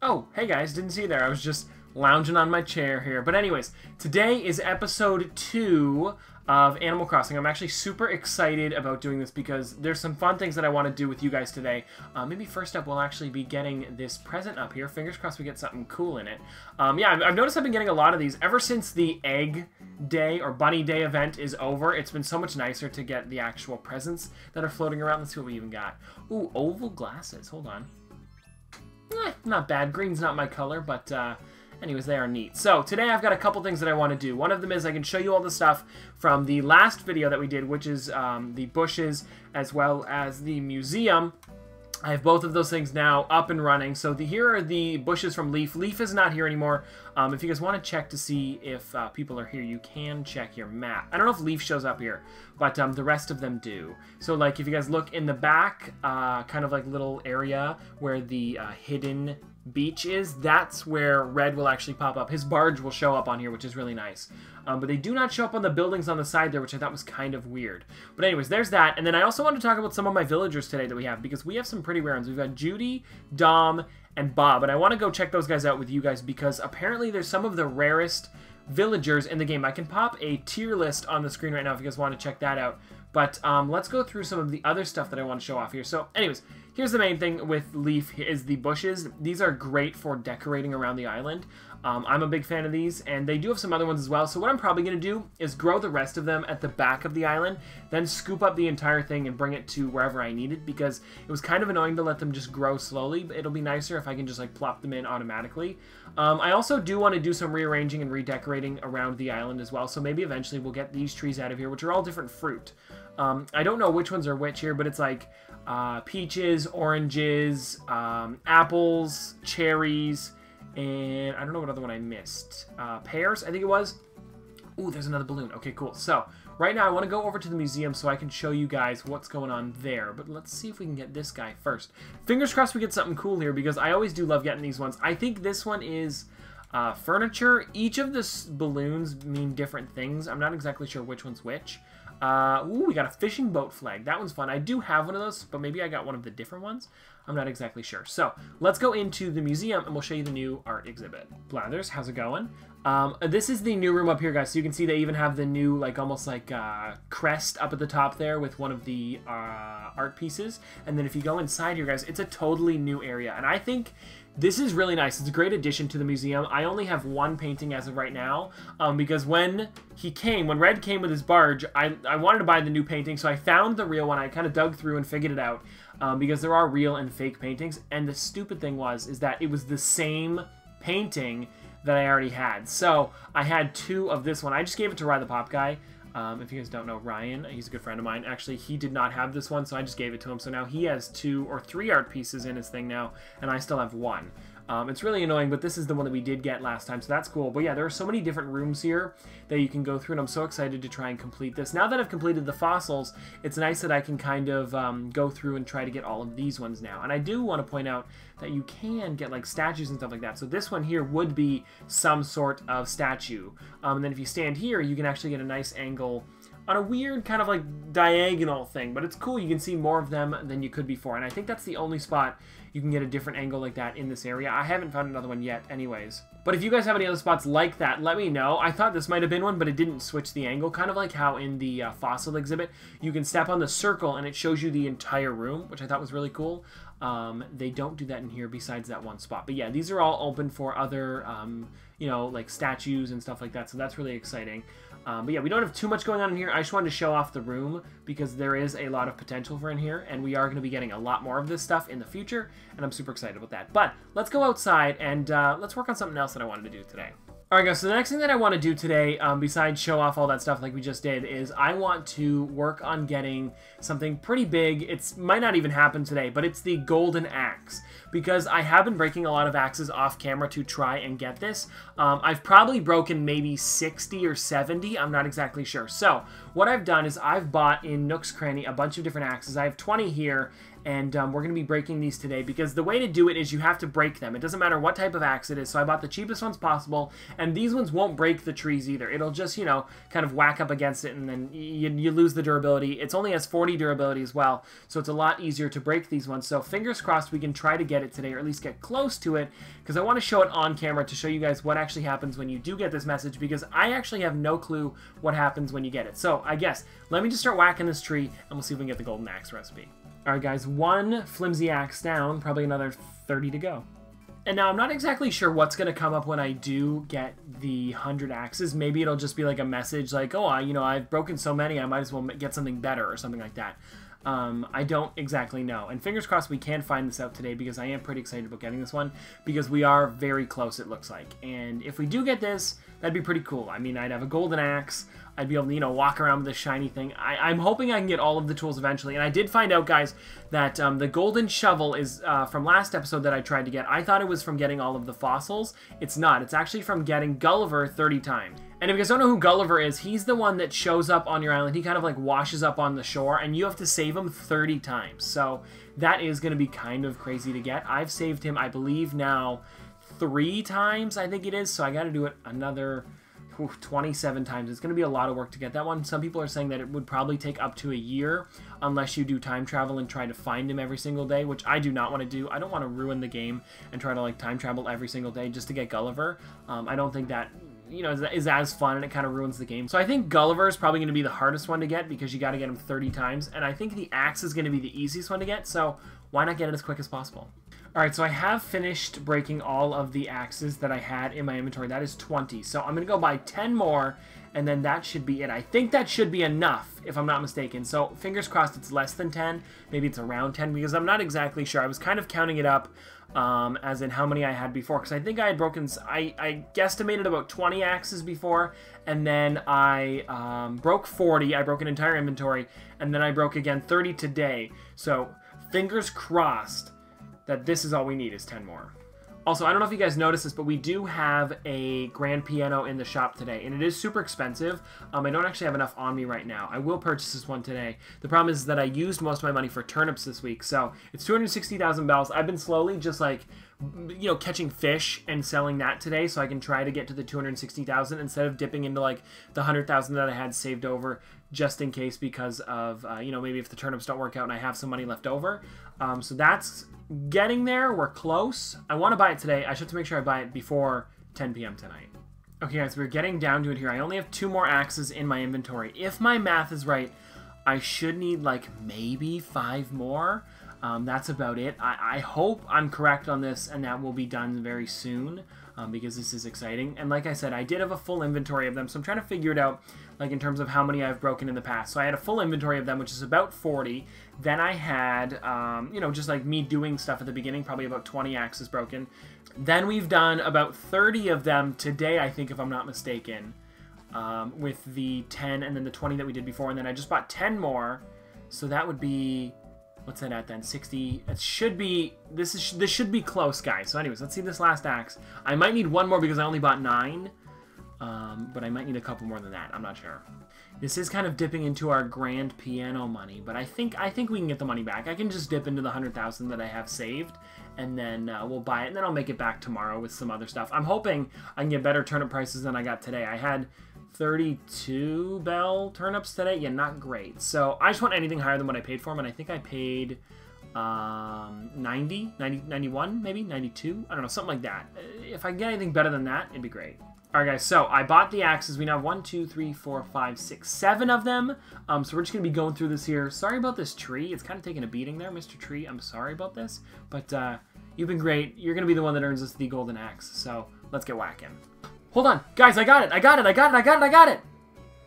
Oh, hey guys, didn't see you there. I was just lounging on my chair here. But anyways, today is episode 2 of Animal Crossing. I'm actually super excited about doing this because there's some fun things that I want to do with you guys today. Maybe first up, we'll actually be getting this present up here. Fingers crossed we get something cool in it. Yeah, I've noticed I've been getting a lot of these ever since the Egg Day or Bunny Day event is over. It's been so much nicer to get the actual presents that are floating around. Let's see what we even got. Ooh, oval glasses. Hold on. Not bad. Green's not my color, but anyways, they are neat. So today I've got a couple things that I want to do. One of them is I can show you all the stuff from the last video that we did, which is the bushes as well as the museum. I have both of those things now up and running. So here are the bushes from Leaf. Leaf is not here anymore. If you guys want to check to see if people are here, you can check your map. I don't know if Leaf shows up here, but the rest of them do. So like if you guys look in the back, kind of like little area where the hidden beach is, that's where Red will actually pop up. His barge will show up on here, which is really nice. But they do not show up on the buildings on the side there, which I thought was kind of weird. But anyways, there's that. And then I also want to talk about some of my villagers today that we have, because we have some pretty rare ones. We've got Judy, Dom, and Bob. And I want to go check those guys out with you guys because apparently there's some of the rarest villagers in the game. I can pop a tier list on the screen right now if you guys want to check that out. But let's go through some of the other stuff that I want to show off here. So anyways, here's the main thing with Leaf is the bushes. These are great for decorating around the island. I'm a big fan of these, and they do have some other ones as well. So what I'm probably going to do is grow the rest of them at the back of the island, then scoop up the entire thing and bring it to wherever I need it, because it was kind of annoying to let them just grow slowly. But it'll be nicer if I can just like plop them in automatically. I also do want to do some rearranging and redecorating around the island as well. So maybe eventually we'll get these trees out of here, which are all different fruit. I don't know which ones are which here, but it's like peaches, oranges, apples, cherries, and I don't know what other one I missed. Pears, I think it was. Ooh, there's another balloon. Okay, cool. So right now I want to go over to the museum so I can show you guys what's going on there. But let's see if we can get this guy first. Fingers crossed we get something cool here because I always do love getting these ones. I think this one is furniture. Each of the balloons mean different things. I'm not exactly sure which one's which. Ooh, we got a fishing boat flag. That one's fun. I do have one of those, but maybe I got one of the different ones. I'm not exactly sure. So let's go into the museum and we'll show you the new art exhibit. Blathers, how's it going? This is the new room up here, guys. So you can see they even have the new, like, almost like crest up at the top there with one of the art pieces. And then if you go inside here, guys, it's a totally new area. And I think this is really nice. It's a great addition to the museum. I only have one painting as of right now because when Red came with his barge, I wanted to buy the new painting, so I found the real one. I kind of dug through and figured it out because there are real and fake paintings. And the stupid thing is that it was the same painting that I already had. So I had 2 of this one. I just gave it to Ryan the Pop Guy. If you guys don't know Ryan, he's a good friend of mine. Actually, he did not have this one, so I just gave it to him. So now he has 2 or 3 art pieces in his thing now, and I still have 1. It's really annoying, but this is the one that we did get last time, so that's cool. But yeah, there are so many different rooms here that you can go through, and I'm so excited to try and complete this. Now that I've completed the fossils, it's nice that I can kind of go through and try to get all of these ones now. And I do want to point out that you can get like statues and stuff like that. So this one here would be some sort of statue. And then if you stand here, you can actually get a nice angle on a weird kind of like diagonal thing, but it's cool. You can see more of them than you could before, and I think that's the only spot you can get a different angle like that in this area. I haven't found another one yet anyways. But if you guys have any other spots like that, let me know. I thought this might have been one, but it didn't switch the angle, kind of like how in the fossil exhibit, you can step on the circle and it shows you the entire room, which I thought was really cool. They don't do that in here besides that one spot. But yeah, these are all open for other, you know, like statues and stuff like that, so that's really exciting. But yeah, we don't have too much going on in here. I just wanted to show off the room because there is a lot of potential for in here, and we are going to be getting a lot more of this stuff in the future, and I'm super excited about that. But let's go outside and let's work on something else that I wanted to do today. Alright guys, so the next thing that I want to do today, besides show off all that stuff like we just did, is I want to work on getting something pretty big. It might not even happen today, but it's the golden axe. Because I have been breaking a lot of axes off camera to try and get this. I've probably broken maybe 60 or 70, I'm not exactly sure. So, what I've done is I've bought in Nook's Cranny a bunch of different axes. I have 20 here, and we're going to be breaking these today because the way to do it is you have to break them. It doesn't matter what type of axe it is, so I bought the cheapest ones possible, and these ones won't break the trees either. It'll just, you know, kind of whack up against it, and then you lose the durability. It's only has 40 durability as well, so it's a lot easier to break these ones. So fingers crossed we can try to get it today, or at least get close to it, because I want to show it on camera to show you guys what actually happens when you do get this message, because I actually have no clue what happens when you get it. So I guess, let me just start whacking this tree, and we'll see if we can get the golden axe recipe. Alright guys, one flimsy axe down, probably another 30 to go. And now I'm not exactly sure what's going to come up when I do get the 100 axes. Maybe it'll just be like a message like, oh, you know, I've broken so many, I might as well get something better or something like that. I don't exactly know. And fingers crossed we can find this out today, because I am pretty excited about getting this one, because we are very close, it looks like. And if we do get this, that'd be pretty cool. I mean, I'd have a golden axe. I'd be able to, you know, walk around with this shiny thing. I'm hoping I can get all of the tools eventually. And I did find out, guys, that the golden shovel is from last episode that I tried to get. I thought it was from getting all of the fossils. It's not. It's actually from getting Gulliver 30 times. And if you guys don't know who Gulliver is, he's the one that shows up on your island. He kind of like washes up on the shore, and you have to save him 30 times. So that is going to be kind of crazy to get. I've saved him, I believe, now 3 times, I think it is. So I got to do it another 27 times. It's going to be a lot of work to get that one. Some people are saying that it would probably take up to a year unless you do time travel and try to find him every single day, which I do not want to do. I don't want to ruin the game and try to like time travel every single day just to get Gulliver. I don't think that, you know, is as fun, and it kind of ruins the game. So I think Gulliver is probably going to be the hardest one to get, because you got to get him 30 times, and I think the axe is going to be the easiest one to get, so why not get it as quick as possible? Alright, so I have finished breaking all of the axes that I had in my inventory. That is 20, so I'm going to go buy 10 more, and then that should be it. I think that should be enough, if I'm not mistaken. So fingers crossed it's less than 10, maybe it's around 10, because I'm not exactly sure. I was kind of counting it up, as in how many I had before, because I think I had broken, I guesstimated about 20 axes before, and then I broke 40, I broke an entire inventory, and then I broke again 30 today, so fingers crossed that this is all we need, is 10 more. Also, I don't know if you guys noticed this, but we do have a grand piano in the shop today, and it is super expensive. I don't actually have enough on me right now. I will purchase this one today. The problem is that I used most of my money for turnips this week, so it's 260,000 bells. I've been slowly just like, you know, catching fish and selling that today, so I can try to get to the 260,000 instead of dipping into like the 100,000 that I had saved over, just in case, because of, you know, maybe if the turnips don't work out and I have some money left over. So that's getting there. We're close. I want to buy it today. I should have to make sure I buy it before 10 p.m. tonight. Okay, guys, we're getting down to it here. I only have 2 more axes in my inventory. If my math is right, I should need like maybe 5 more. That's about it. I hope I'm correct on this, and that will be done very soon, because this is exciting. And like I said, I did have a full inventory of them, so I'm trying to figure it out, like in terms of how many I've broken in the past. So I had a full inventory of them, which is about 40. Then I had, you know, just like me doing stuff at the beginning, probably about 20 axes broken. Then we've done about 30 of them today, I think, if I'm not mistaken, with the 10 and then the 20 that we did before. And then I just bought 10 more, so that would be... what's that at then? 60. It should be, this should be close, guys. So anyways, let's see this last axe. I might need 1 more because I only bought 9. But I might need a couple more than that. I'm not sure. This is kind of dipping into our grand piano money, but I think we can get the money back. I can just dip into the 100,000 that I have saved, and then we'll buy it, and then I'll make it back tomorrow with some other stuff. I'm hoping I can get better turnip prices than I got today. I had 32 bell turnips today. Yeah, not great. So I just want anything higher than what I paid for them, and I think I paid 90, 91, maybe 92. I don't know, something like that. If I can get anything better than that, it'd be great. Alright guys, so I bought the axes. We now have 1, 2, 3, 4, 5, 6, 7 of them. So we're just going to be going through this here. Sorry about this tree. It's kind of taking a beating there, Mr. Tree. I'm sorry about this. But you've been great. You're going to be the one that earns us the golden axe. So let's get whacking. Hold on. Guys, I got it. I got it. I got it. I got it. I got it.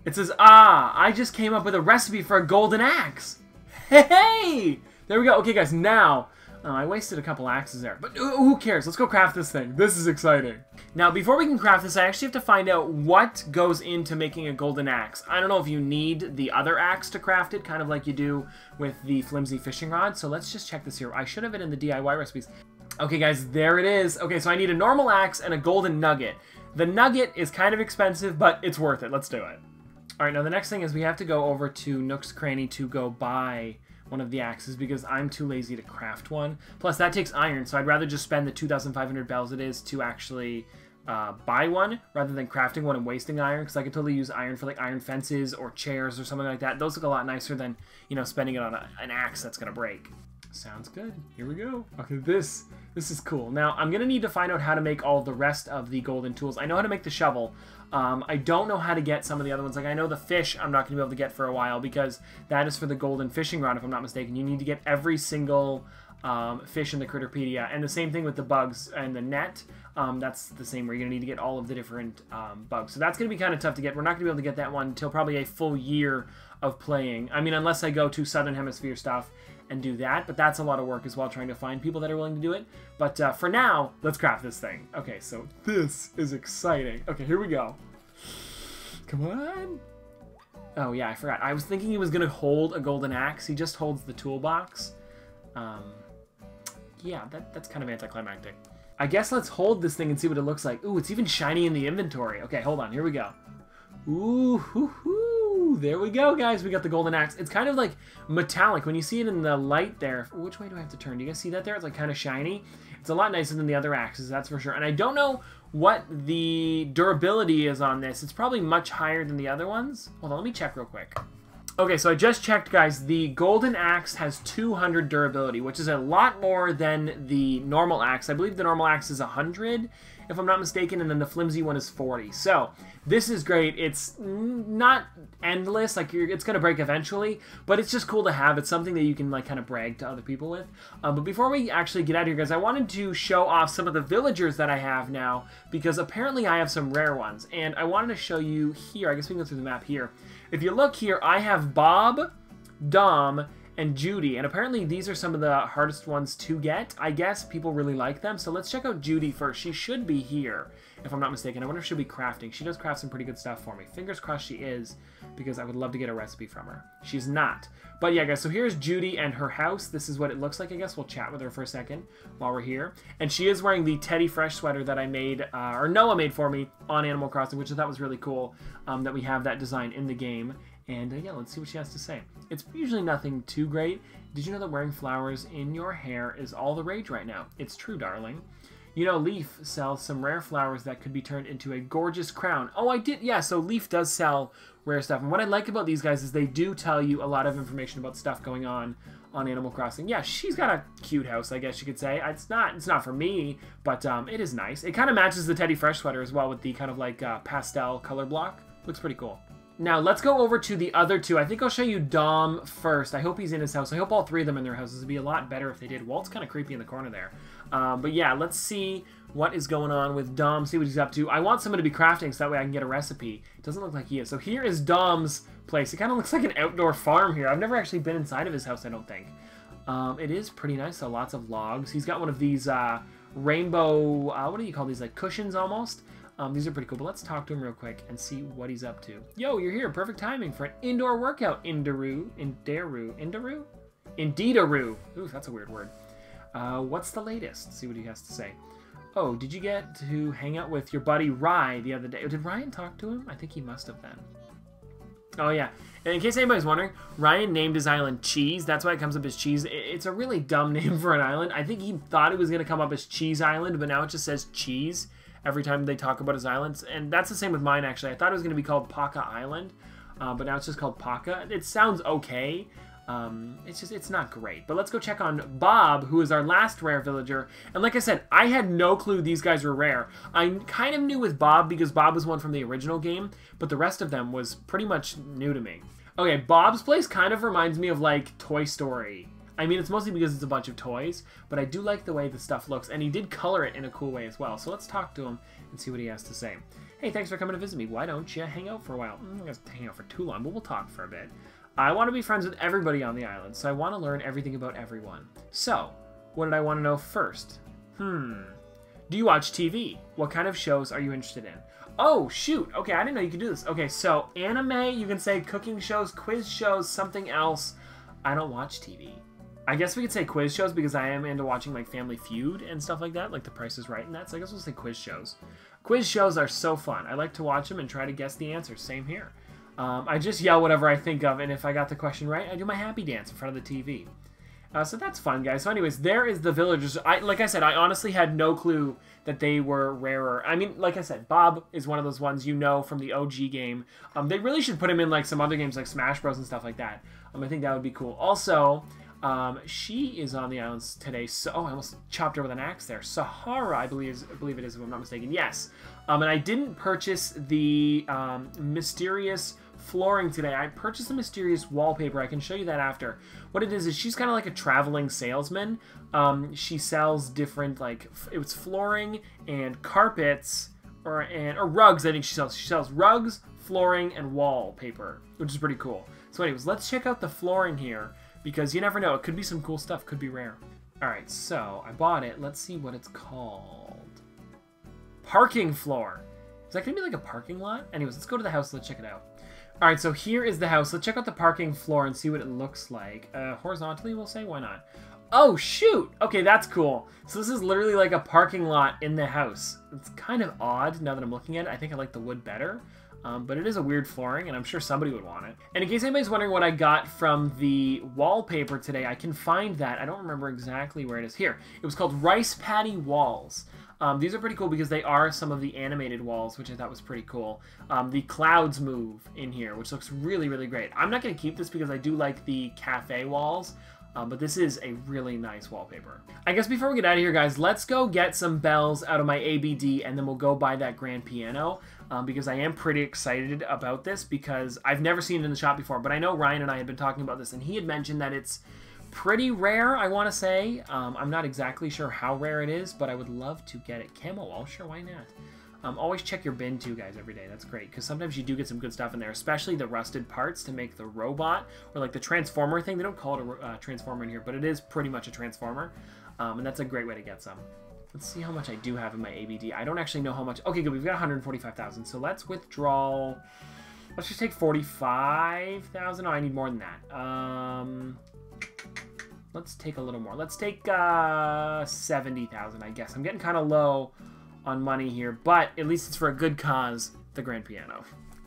It says, I just came up with a recipe for a golden axe. Hey! There we go. Okay, guys, now... I wasted a couple axes there, but who cares? Let's go craft this thing. This is exciting. Now, before we can craft this, I actually have to find out what goes into making a golden axe. I don't know if you need the other axe to craft it, kind of like you do with the flimsy fishing rod. So let's just check this here. I should have it in the DIY recipes. Okay, guys, there it is. Okay, so I need a normal axe and a golden nugget. The nugget is kind of expensive, but it's worth it. Let's do it. All right, now the next thing is we have to go over to Nook's Cranny to go buy one of the axes because I'm too lazy to craft one. Plus, that takes iron, so I'd rather just spend the 2,500 bells it is to actually buy one rather than crafting one and wasting iron, because I could totally use iron for like iron fences or chairs or something like that. Those look a lot nicer than, you know, spending it on an axe that's going to break. Sounds good. Here we go. Okay, this is cool. Now, I'm going to need to find out how to make all the rest of the golden tools. I know how to make the shovel. I don't know how to get some of the other ones. Like, I know the fish I'm not going to be able to get for a while because that is for the golden fishing rod, if I'm not mistaken. You need to get every single fish in the Critterpedia. And the same thing with the bugs and the net. That's the same where you're going to need to get all of the different bugs. So that's going to be kind of tough to get. We're not going to be able to get that one until probably a full year of playing. I mean, unless I go to Southern Hemisphere stuff and do that, but that's a lot of work as well, trying to find people that are willing to do it. But for now, let's craft this thing. Okay, so this is exciting. Okay, here we go. Come on. Oh yeah, I forgot. I was thinking he was going to hold a golden axe. He just holds the toolbox. Yeah, that's kind of anticlimactic. I guess let's hold this thing and see what it looks like. Ooh, it's even shiny in the inventory. Okay, hold on. Here we go. Ooh, hoo, hoo. There we go, guys. We got the golden axe. It's kind of like metallic. When you see it in the light there, which way do I have to turn? Do you guys see that there? It's like kind of shiny. It's a lot nicer than the other axes, that's for sure. And I don't know what the durability is on this. It's probably much higher than the other ones. Hold on, let me check real quick. Okay, so I just checked, guys. The golden axe has 200 durability, which is a lot more than the normal axe. I believe the normal axe is 100, if I'm not mistaken, and then the flimsy one is 40. So this is great. It's not endless, like it's gonna break eventually, but it's just cool to have. It's something that you can like kind of brag to other people with. But before we actually get out of here, guys, I wanted to show off some of the villagers that I have now, because apparently I have some rare ones, and I wanted to show you here. I guess we can go through the map here. If you look here, I have Bob, Dom, and Judy, and apparently these are some of the hardest ones to get. I guess people really like them, so let's check out Judy first. She should be here, if I'm not mistaken. I wonder if she'll be crafting. She does craft some pretty good stuff for me. Fingers crossed she is, because I would love to get a recipe from her. She's not. But yeah, guys, so here's Judy and her house. This is what it looks like, I guess. We'll chat with her for a second while we're here. And she is wearing the Teddy Fresh sweater that I made, or Noah made for me on Animal Crossing, which I thought was really cool, that we have that design in the game. And yeah, let's see what she has to say. It's usually nothing too great. Did you know that wearing flowers in your hair is all the rage right now? It's true, darling. You know, Leaf sells some rare flowers that could be turned into a gorgeous crown. Oh, I did. Yeah, so Leaf does sell rare stuff. And what I like about these guys is they do tell you a lot of information about stuff going on Animal Crossing. Yeah, she's got a cute house, I guess you could say. It's not for me, but it is nice. It kind of matches the Teddy Fresh sweater as well with the kind of like pastel color block. Looks pretty cool. Now, let's go over to the other two. I think I'll show you Dom first. I hope he's in his house. I hope all three of them in their houses. It'd be a lot better if they did. Walt's kind of creepy in the corner there. But yeah, let's see what is going on with Dom, see what he's up to. I want someone to be crafting so that way I can get a recipe. It doesn't look like he is. So here is Dom's place. It kind of looks like an outdoor farm here. I've never actually been inside of his house, I don't think. It is pretty nice, so lots of logs. He's got one of these rainbow, what do you call these, like cushions almost? These are pretty cool, but let's talk to him real quick and see what he's up to. Yo, you're here. Perfect timing for an indoor workout. Indeedaroo. Ooh, that's a weird word. What's the latest? Let's see what he has to say. Oh, did you get to hang out with your buddy Rye the other day? Did Ryan talk to him? I think he must have then. Oh, yeah. And in case anybody's wondering, Ryan named his island Cheese. That's why it comes up as Cheese. It's a really dumb name for an island. I think he thought it was going to come up as Cheese Island, but now it just says Cheese every time they talk about his islands. And that's the same with mine, actually. I thought it was going to be called Paca Island, but now it's just called Paca. It sounds okay. It's not great. But let's go check on Bob, who is our last rare villager. And like I said, I had no clue these guys were rare. I kind of knew with Bob because Bob was one from the original game, but the rest of them was pretty much new to me. Okay, Bob's place kind of reminds me of like Toy Story. I mean, it's mostly because it's a bunch of toys, but I do like the way the stuff looks, and he did color it in a cool way as well. So let's talk to him and see what he has to say. Hey, thanks for coming to visit me. Why don't you hang out for a while? I'm going to hang out for too long, but we'll talk for a bit. I want to be friends with everybody on the island, so I want to learn everything about everyone. So, what did I want to know first? Do you watch TV? What kind of shows are you interested in? Oh, shoot. Okay, I didn't know you could do this. Okay, so anime, you can say cooking shows, quiz shows, something else. I don't watch TV. I guess we could say quiz shows because I am into watching like Family Feud and stuff like that, like The Price is Right and that, so I guess we'll say quiz shows. Quiz shows are so fun. I like to watch them and try to guess the answers. Same here. I just yell whatever I think of, and if I got the question right, I do my happy dance in front of the TV. So that's fun, guys. So anyways, there is the villagers. Like I said, I honestly had no clue that they were rarer. I mean, like I said, Bob is one of those ones you know from the OG game. They really should put him in like some other games like Smash Bros. And stuff like that. I think that would be cool. Also, she is on the islands today. So, oh, I almost chopped her with an axe there. Sahara, I believe it is, if I'm not mistaken. Yes. And I didn't purchase the mysterious flooring today. I purchased the mysterious wallpaper. I can show you that after. What it is she's kind of like a traveling salesman. She sells different, like, it was flooring and carpets or rugs. I think she sells rugs, flooring, and wallpaper, which is pretty cool. So anyways, let's check out the flooring here because you never know. It could be some cool stuff. Could be rare. All right, so I bought it. Let's see what it's called. Parking floor. Is that going to be like a parking lot? Anyways, let's go to the house. Let's check it out. All right, so here is the house. Let's check out the parking floor and see what it looks like. Horizontally, we'll say. Why not? Oh, shoot. Okay, that's cool. So this is literally like a parking lot in the house. It's kind of odd now that I'm looking at it. I think I like the wood better. But it is a weird flooring, and I'm sure somebody would want it. And in case anybody's wondering what I got from the wallpaper today, I can find that. I don't remember exactly where it is. Here. It was called Rice Paddy Walls. These are pretty cool because they are some of the animated walls, which I thought was pretty cool. The clouds move in here, which looks really, really great. I'm not going to keep this because I do like the cafe walls. But this is a really nice wallpaper. I guess before we get out of here, guys, let's go get some bells out of my ABD, and then we'll go buy that grand piano, because I am pretty excited about this because I've never seen it in the shop before, but I know Ryan and I had been talking about this, and he had mentioned that it's pretty rare, I want to say. I'm not exactly sure how rare it is, but I would love to get it. Camo wall, sure, why not? Always check your bin too, guys, every day. That's great, because sometimes you do get some good stuff in there, especially the rusted parts to make the robot, or like the transformer thing. They don't call it a transformer in here, but it is pretty much a transformer, and that's a great way to get some. Let's see how much I do have in my ABD. I don't actually know how much. Okay, good. We've got 145,000, so let's withdraw. Let's just take 45,000. Oh, I need more than that. Let's take a little more. Let's take 70,000, I guess. I'm getting kind of low on money here, but at least it's for a good cause, the grand piano.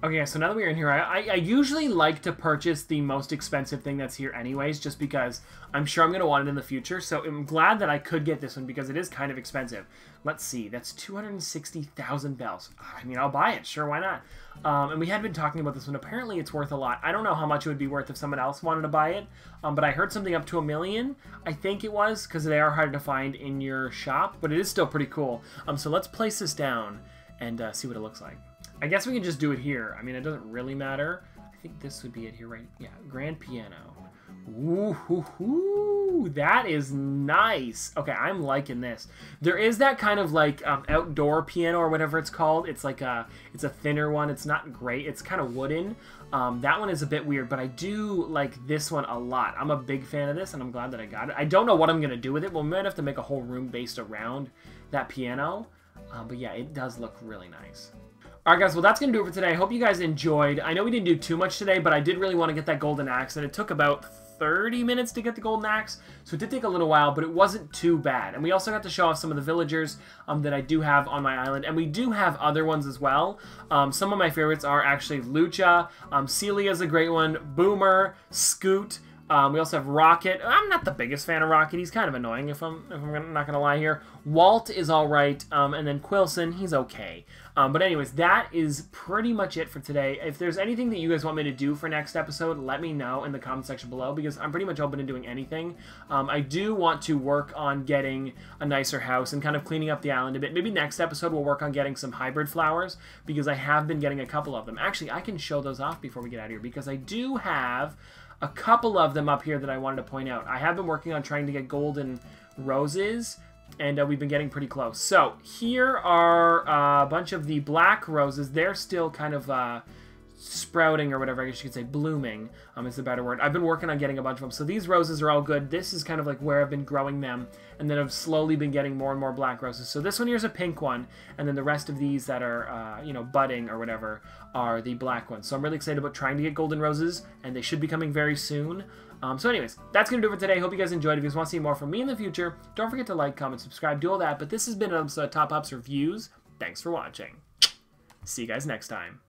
Okay, so now that we're in here, I usually like to purchase the most expensive thing that's here anyways, just because I'm sure I'm going to want it in the future, so I'm glad that I could get this one because it is kind of expensive. Let's see, that's 260,000 bells. I mean, I'll buy it, sure, why not? And we had been talking about this one. Apparently it's worth a lot. I don't know how much it would be worth if someone else wanted to buy it, but I heard something up to $1 million, I think it was, because they are hard to find in your shop, but it is still pretty cool. So let's place this down and see what it looks like. I guess we can just do it here. I mean, it doesn't really matter. I think this would be it here, right? Yeah, grand piano. Ooh, that is nice. Okay, I'm liking this. There is that kind of like outdoor piano or whatever it's called. It's like it's a thinner one. It's not great. It's kind of wooden. That one is a bit weird, but I do like this one a lot. I'm a big fan of this, and I'm glad that I got it. I don't know what I'm gonna do with it. Well, we might have to make a whole room based around that piano. But yeah, it does look really nice. Alright guys, well that's going to do it for today. I hope you guys enjoyed. I know we didn't do too much today, but I did really want to get that golden axe, and it took about 30 minutes to get the golden axe, so it did take a little while, but it wasn't too bad. And we also got to show off some of the villagers that I do have on my island, and we do have other ones as well. Some of my favorites are actually Lucha, Celia's a great one, Boomer, Scoot. We also have Rocket. I'm not the biggest fan of Rocket. He's kind of annoying if I'm not going to lie here. Walt is all right, and then Quilson, he's okay. But anyways, that is pretty much it for today. If there's anything that you guys want me to do for next episode, let me know in the comment section below, because I'm pretty much open to doing anything. I do want to work on getting a nicer house and kind of cleaning up the island a bit. Maybe next episode we'll work on getting some hybrid flowers, because I have been getting a couple of them. Actually, I can show those off before we get out of here, because I do have a couple of them up here that I wanted to point out. I have been working on trying to get golden roses, and we've been getting pretty close. So here are a bunch of the black roses. They're still kind of sprouting, or whatever, I guess you could say, blooming is the better word. I've been working on getting a bunch of them. So these roses are all good. This is kind of like where I've been growing them, and then I've slowly been getting more and more black roses. So this one here is a pink one, and then the rest of these that are, you know, budding or whatever are the black ones. So I'm really excited about trying to get golden roses, and they should be coming very soon. So anyways, that's going to do it for today. Hope you guys enjoyed. If you guys want to see more from me in the future, don't forget to like, comment, subscribe, do all that. But this has been Top Ups Reviews. Thanks for watching. See you guys next time.